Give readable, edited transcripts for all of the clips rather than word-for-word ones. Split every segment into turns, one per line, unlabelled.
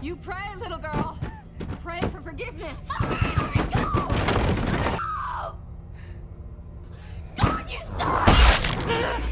You pray, little girl. Pray for forgiveness.
God, you suck!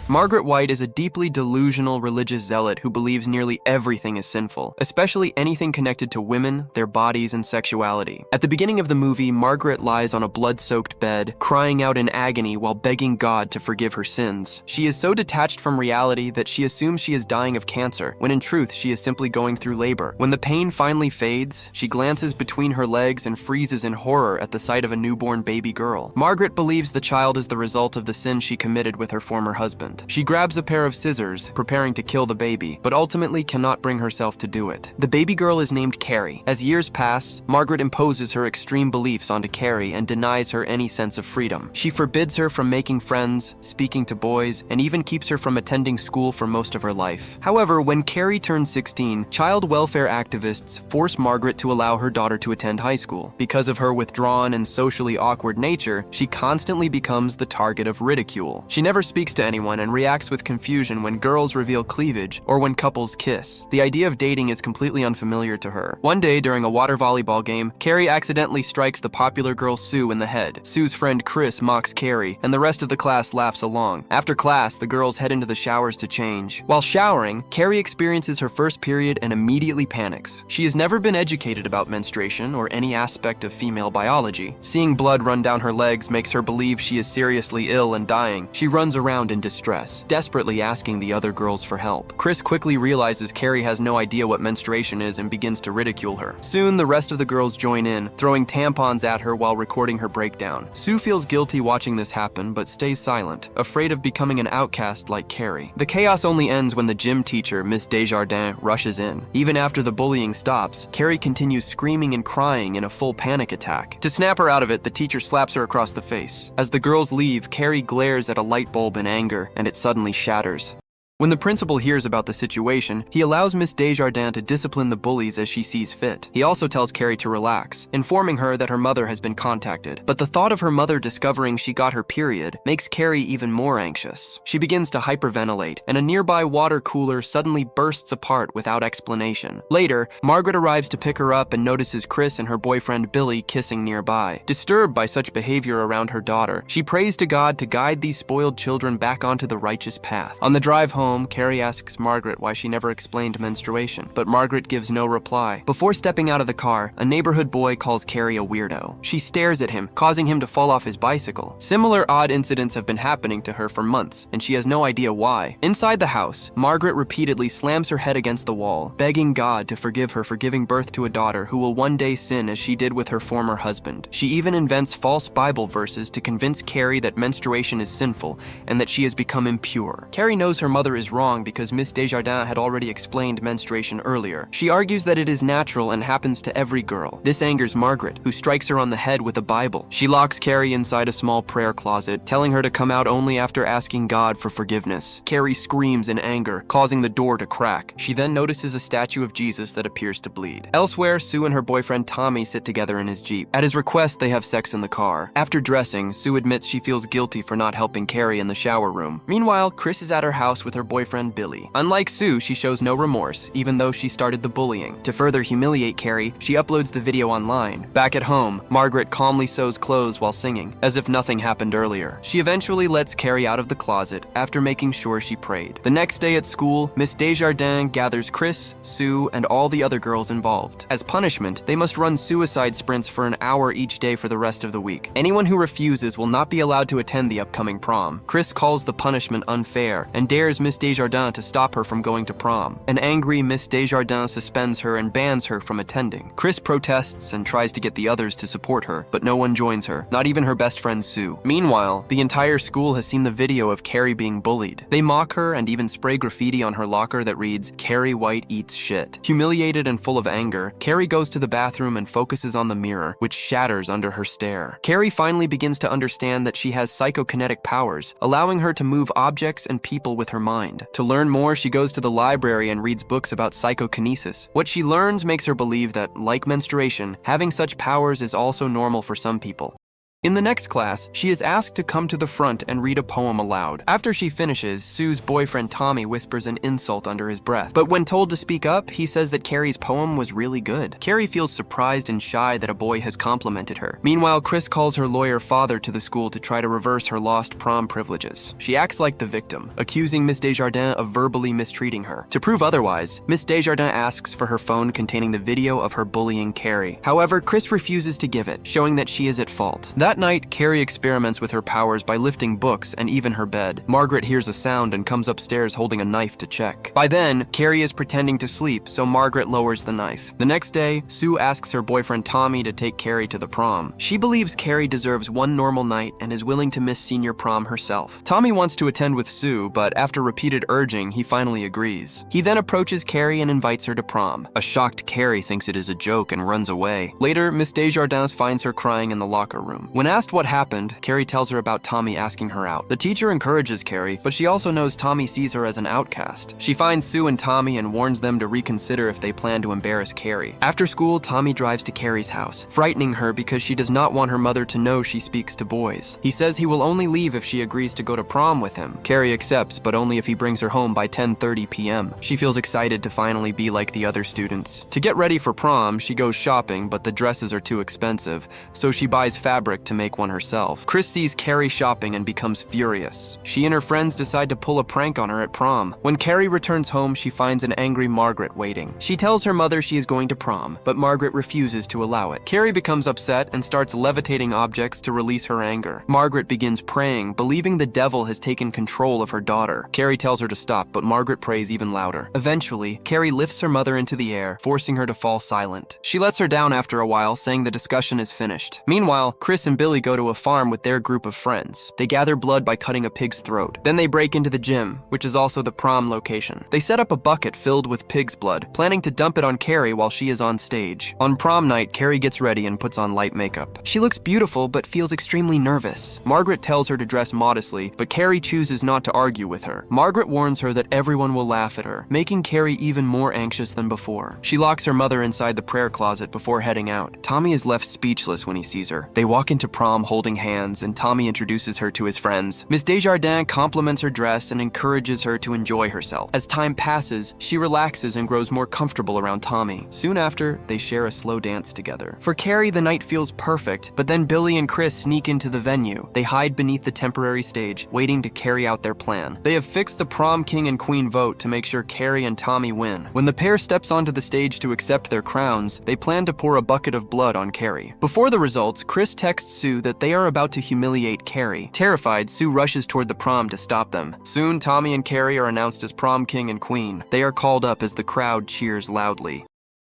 Margaret White is a deeply delusional religious zealot who believes nearly everything is sinful, especially anything connected to women, their bodies, and sexuality. At the beginning of the movie, Margaret lies on a blood-soaked bed, crying out in agony while begging God to forgive her sins. She is so detached from reality that she assumes she is dying of cancer, when in truth she is simply going through labor. When the pain finally fades, she glances between her legs and freezes in horror at the sight of a newborn baby girl. Margaret believes the child is the result of the sin she committed with her former husband. She grabs a pair of scissors, preparing to kill the baby, but ultimately cannot bring herself to do it. The baby girl is named Carrie. As years pass, Margaret imposes her extreme beliefs onto Carrie and denies her any sense of freedom. She forbids her from making friends, speaking to boys, and even keeps her from attending school for most of her life. However, when Carrie turns 16, child welfare activists force Margaret to allow her daughter to attend high school. Because of her withdrawn and socially awkward nature, she constantly becomes the target of ridicule. She never speaks to anyone and reacts with confusion when girls reveal cleavage or when couples kiss. The idea of dating is completely unfamiliar to her. One day, during a water volleyball game, Carrie accidentally strikes the popular girl Sue in the head. Sue's friend Chris mocks Carrie, and the rest of the class laughs along. After class, the girls head into the showers to change. While showering, Carrie experiences her first period and immediately panics. She has never been educated about menstruation or any aspect of female biology. Seeing blood run down her legs makes her believe she is seriously ill and dying. She runs around in distress, desperately asking the other girls for help. Chris quickly realizes Carrie has no idea what menstruation is and begins to ridicule her. Soon, the rest of the girls join in, throwing tampons at her while recording her breakdown. Sue feels guilty watching this happen, but stays silent, afraid of becoming an outcast like Carrie. The chaos only ends when the gym teacher, Miss Desjardins, rushes in. Even after the bullying stops, Carrie continues screaming and crying in a full panic attack. To snap her out of it, the teacher slaps her across the face. As the girls leave, Carrie glares at a light bulb in anger, and it suddenly shatters. When the principal hears about the situation, he allows Miss Desjardins to discipline the bullies as she sees fit. He also tells Carrie to relax, informing her that her mother has been contacted. But the thought of her mother discovering she got her period makes Carrie even more anxious. She begins to hyperventilate, and a nearby water cooler suddenly bursts apart without explanation. Later, Margaret arrives to pick her up and notices Chris and her boyfriend Billy kissing nearby. Disturbed by such behavior around her daughter, she prays to God to guide these spoiled children back onto the righteous path. On the drive home, Carrie asks Margaret why she never explained menstruation, but Margaret gives no reply. Before stepping out of the car, a neighborhood boy calls Carrie a weirdo. She stares at him, causing him to fall off his bicycle. Similar odd incidents have been happening to her for months, and she has no idea why. Inside the house, Margaret repeatedly slams her head against the wall, begging God to forgive her for giving birth to a daughter who will one day sin as she did with her former husband. She even invents false Bible verses to convince Carrie that menstruation is sinful and that she has become impure. Carrie knows her mother is wrong because Miss Desjardins had already explained menstruation earlier. She argues that it is natural and happens to every girl. This angers Margaret, who strikes her on the head with a Bible. She locks Carrie inside a small prayer closet, telling her to come out only after asking God for forgiveness. Carrie screams in anger, causing the door to crack. She then notices a statue of Jesus that appears to bleed. Elsewhere, Sue and her boyfriend Tommy sit together in his Jeep. At his request, they have sex in the car. After dressing, Sue admits she feels guilty for not helping Carrie in the shower room. Meanwhile, Chris is at her house with her boyfriend Billy. Unlike Sue, she shows no remorse, even though she started the bullying. To further humiliate Carrie, she uploads the video online. Back at home, Margaret calmly sews clothes while singing, as if nothing happened earlier. She eventually lets Carrie out of the closet after making sure she prayed. The next day at school, Miss Desjardins gathers Chris, Sue, and all the other girls involved. As punishment, they must run suicide sprints for an hour each day for the rest of the week. Anyone who refuses will not be allowed to attend the upcoming prom. Chris calls the punishment unfair and dares Miss Desjardins to stop her from going to prom. An angry Miss Desjardins suspends her and bans her from attending. Chris protests and tries to get the others to support her, but no one joins her, not even her best friend Sue. Meanwhile, the entire school has seen the video of Carrie being bullied. They mock her and even spray graffiti on her locker that reads, "Carrie White eats shit." Humiliated and full of anger, Carrie goes to the bathroom and focuses on the mirror, which shatters under her stare. Carrie finally begins to understand that she has psychokinetic powers, allowing her to move objects and people with her mind. To learn more, she goes to the library and reads books about psychokinesis. What she learns makes her believe that, like menstruation, having such powers is also normal for some people. In the next class, she is asked to come to the front and read a poem aloud. After she finishes, Sue's boyfriend Tommy whispers an insult under his breath. But when told to speak up, he says that Carrie's poem was really good. Carrie feels surprised and shy that a boy has complimented her. Meanwhile, Chris calls her lawyer father to the school to try to reverse her lost prom privileges. She acts like the victim, accusing Miss Desjardins of verbally mistreating her. To prove otherwise, Miss Desjardins asks for her phone containing the video of her bullying Carrie. However, Chris refuses to give it, showing that she is at fault. That night, Carrie experiments with her powers by lifting books and even her bed. Margaret hears a sound and comes upstairs holding a knife to check. By then, Carrie is pretending to sleep, so Margaret lowers the knife. The next day, Sue asks her boyfriend Tommy to take Carrie to the prom. She believes Carrie deserves one normal night and is willing to miss senior prom herself. Tommy wants to attend with Sue, but after repeated urging, he finally agrees. He then approaches Carrie and invites her to prom. A shocked Carrie thinks it is a joke and runs away. Later, Miss Desjardins finds her crying in the locker room. When asked what happened, Carrie tells her about Tommy asking her out. The teacher encourages Carrie, but she also knows Tommy sees her as an outcast. She finds Sue and Tommy and warns them to reconsider if they plan to embarrass Carrie. After school, Tommy drives to Carrie's house, frightening her because she does not want her mother to know she speaks to boys. He says he will only leave if she agrees to go to prom with him. Carrie accepts, but only if he brings her home by 10:30 p.m. She feels excited to finally be like the other students. To get ready for prom, she goes shopping, but the dresses are too expensive, so she buys fabric to make one herself. Chris sees Carrie shopping and becomes furious. She and her friends decide to pull a prank on her at prom. When Carrie returns home, she finds an angry Margaret waiting. She tells her mother she is going to prom, but Margaret refuses to allow it. Carrie becomes upset and starts levitating objects to release her anger. Margaret begins praying, believing the devil has taken control of her daughter. Carrie tells her to stop, but Margaret prays even louder. Eventually, Carrie lifts her mother into the air, forcing her to fall silent. She lets her down after a while, saying the discussion is finished. Meanwhile, Chris and Billy go to a farm with their group of friends. They gather blood by cutting a pig's throat. Then they break into the gym, which is also the prom location. They set up a bucket filled with pig's blood, planning to dump it on Carrie while she is on stage. On prom night, Carrie gets ready and puts on light makeup. She looks beautiful but feels extremely nervous. Margaret tells her to dress modestly, but Carrie chooses not to argue with her. Margaret warns her that everyone will laugh at her, making Carrie even more anxious than before. She locks her mother inside the prayer closet before heading out. Tommy is left speechless when he sees her. They walk into prom holding hands, and Tommy introduces her to his friends. Miss Desjardins compliments her dress and encourages her to enjoy herself. As time passes, she relaxes and grows more comfortable around Tommy. Soon after, they share a slow dance together. For Carrie, the night feels perfect, but then Billy and Chris sneak into the venue. They hide beneath the temporary stage, waiting to carry out their plan. They have fixed the prom king and queen vote to make sure Carrie and Tommy win. When the pair steps onto the stage to accept their crowns, they plan to pour a bucket of blood on Carrie. Before the results, Chris texts Sue that they are about to humiliate Carrie. Terrified, Sue rushes toward the prom to stop them. Soon, Tommy and Carrie are announced as prom king and queen. They are called up as the crowd cheers loudly.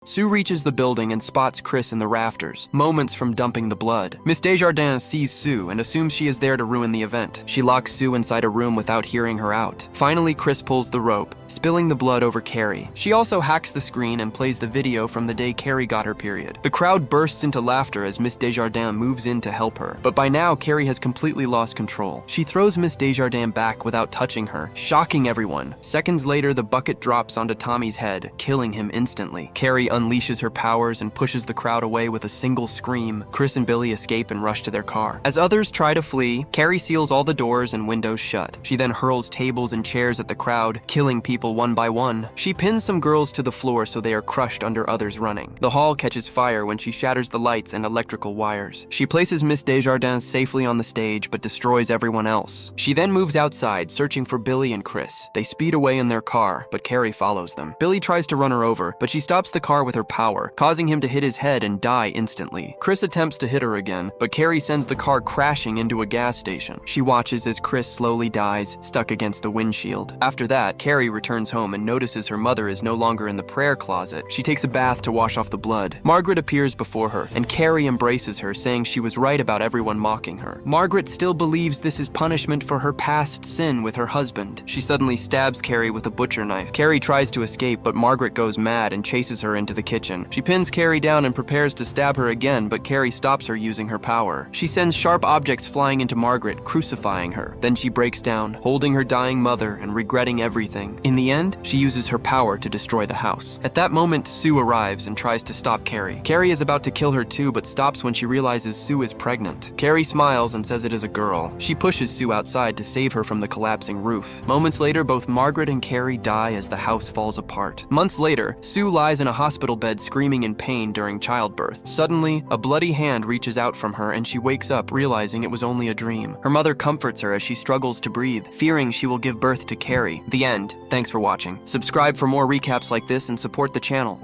Sue reaches the building and spots Chris in the rafters, moments from dumping the blood. Miss Desjardins sees Sue and assumes she is there to ruin the event. She locks Sue inside a room without hearing her out. Finally, Chris pulls the rope, spilling the blood over Carrie. She also hacks the screen and plays the video from the day Carrie got her period. The crowd bursts into laughter as Miss Desjardins moves in to help her. But by now, Carrie has completely lost control. She throws Miss Desjardins back without touching her, shocking everyone. Seconds later, the bucket drops onto Tommy's head, killing him instantly. Carrie unleashes her powers and pushes the crowd away with a single scream. Chris and Billy escape and rush to their car. As others try to flee, Carrie seals all the doors and windows shut. She then hurls tables and chairs at the crowd, killing people one by one. She pins some girls to the floor so they are crushed under others running. The hall catches fire when she shatters the lights and electrical wires. She places Miss Desjardins safely on the stage but destroys everyone else. She then moves outside, searching for Billy and Chris. They speed away in their car, but Carrie follows them. Billy tries to run her over, but she stops the car with her power, causing him to hit his head and die instantly. Chris attempts to hit her again, but Carrie sends the car crashing into a gas station. She watches as Chris slowly dies, stuck against the windshield. After that, Carrie returns home and notices her mother is no longer in the prayer closet. She takes a bath to wash off the blood. Margaret appears before her, and Carrie embraces her, saying she was right about everyone mocking her. Margaret still believes this is punishment for her past sin with her husband. She suddenly stabs Carrie with a butcher knife. Carrie tries to escape, but Margaret goes mad and chases her into into the kitchen. She pins Carrie down and prepares to stab her again, but Carrie stops her using her power. She sends sharp objects flying into Margaret, crucifying her. Then she breaks down, holding her dying mother and regretting everything. In the end, she uses her power to destroy the house. At that moment, Sue arrives and tries to stop Carrie. Carrie is about to kill her too, but stops when she realizes Sue is pregnant. Carrie smiles and says it is a girl. She pushes Sue outside to save her from the collapsing roof. Moments later, both Margaret and Carrie die as the house falls apart. Months later, Sue lies in a hospital bed screaming in pain during childbirth. Suddenly, a bloody hand reaches out from her and she wakes up realizing it was only a dream. Her mother comforts her as she struggles to breathe, fearing she will give birth to Carrie. The end. Thanks for watching. Subscribe for more recaps like this and support the channel.